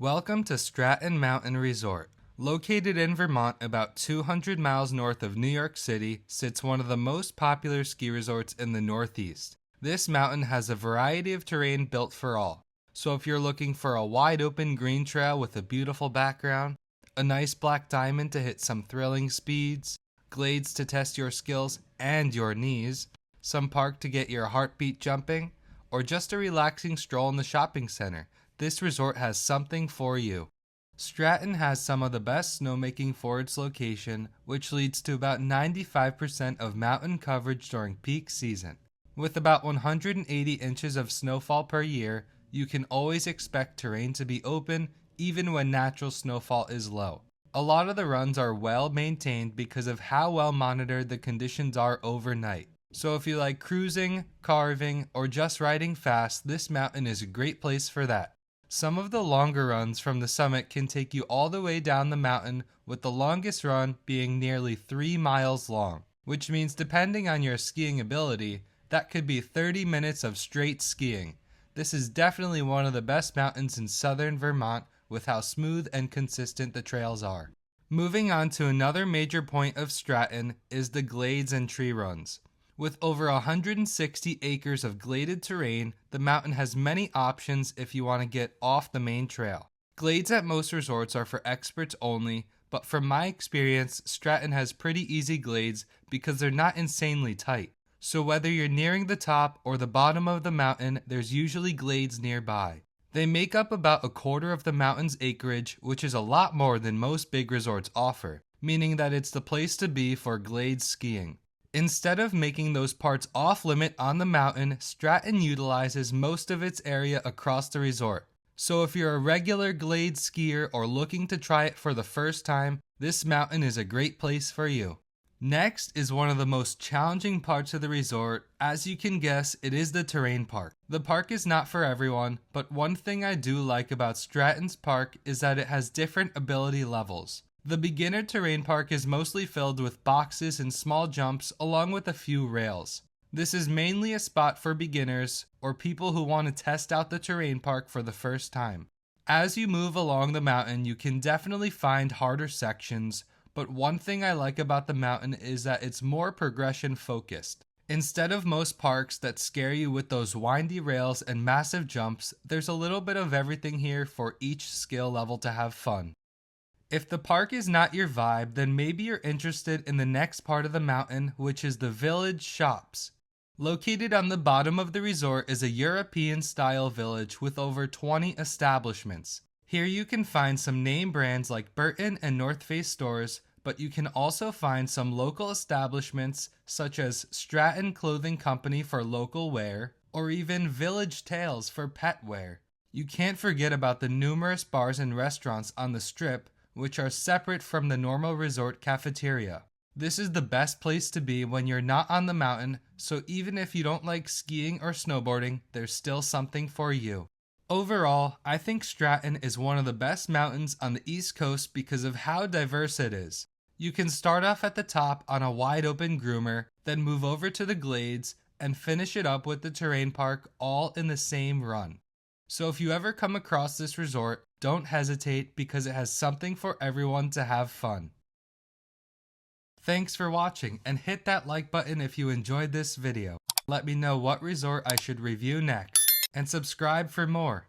Welcome to Stratton Mountain Resort. Located in Vermont, about 200 miles north of New York City, sits one of the most popular ski resorts in the Northeast. This mountain has a variety of terrain built for all. So if you're looking for a wide open green trail with a beautiful background, a nice black diamond to hit some thrilling speeds, glades to test your skills and your knees, some park to get your heartbeat jumping, or just a relaxing stroll in the shopping center, this resort has something for you. Stratton has some of the best snowmaking for its location, which leads to about 95% of mountain coverage during peak season. With about 180 inches of snowfall per year, you can always expect terrain to be open even when natural snowfall is low. A lot of the runs are well maintained because of how well monitored the conditions are overnight. So if you like cruising, carving, or just riding fast, this mountain is a great place for that. Some of the longer runs from the summit can take you all the way down the mountain, with the longest run being nearly 3 miles long, which means depending on your skiing ability, that could be 30 minutes of straight skiing. This is definitely one of the best mountains in southern Vermont with how smooth and consistent the trails are. Moving on to another major point of Stratton is the glades and tree runs. With over 160 acres of gladed terrain, the mountain has many options if you want to get off the main trail. Glades at most resorts are for experts only, but from my experience, Stratton has pretty easy glades because they're not insanely tight. So whether you're nearing the top or the bottom of the mountain, there's usually glades nearby. They make up about a quarter of the mountain's acreage, which is a lot more than most big resorts offer, meaning that it's the place to be for glade skiing. Instead of making those parts off limit on the mountain, Stratton utilizes most of its area across the resort. So if you're a regular glade skier or looking to try it for the first time, this mountain is a great place for you. Next is one of the most challenging parts of the resort. As you can guess, it is the terrain park. The park is not for everyone, but one thing I do like about Stratton's park is that it has different ability levels. The beginner terrain park is mostly filled with boxes and small jumps along with a few rails. This is mainly a spot for beginners or people who want to test out the terrain park for the first time. As you move along the mountain, you can definitely find harder sections, but one thing I like about the mountain is that it's more progression focused. Instead of most parks that scare you with those windy rails and massive jumps, there's a little bit of everything here for each skill level to have fun. If the park is not your vibe, then maybe you're interested in the next part of the mountain, which is the village shops. Located on the bottom of the resort is a European-style village with over 20 establishments. Here you can find some name brands like Burton and North Face stores, but you can also find some local establishments such as Stratton Clothing Company for local wear, or even Village Tales for pet wear. You can't forget about the numerous bars and restaurants on the strip, which are separate from the normal resort cafeteria. This is the best place to be when you're not on the mountain, so even if you don't like skiing or snowboarding, there's still something for you. Overall, I think Stratton is one of the best mountains on the East Coast because of how diverse it is. You can start off at the top on a wide open groomer, then move over to the glades, and finish it up with the terrain park all in the same run. So if you ever come across this resort, don't hesitate because it has something for everyone to have fun. Thanks for watching, and hit that like button if you enjoyed this video. Let me know what resort I should review next, and subscribe for more.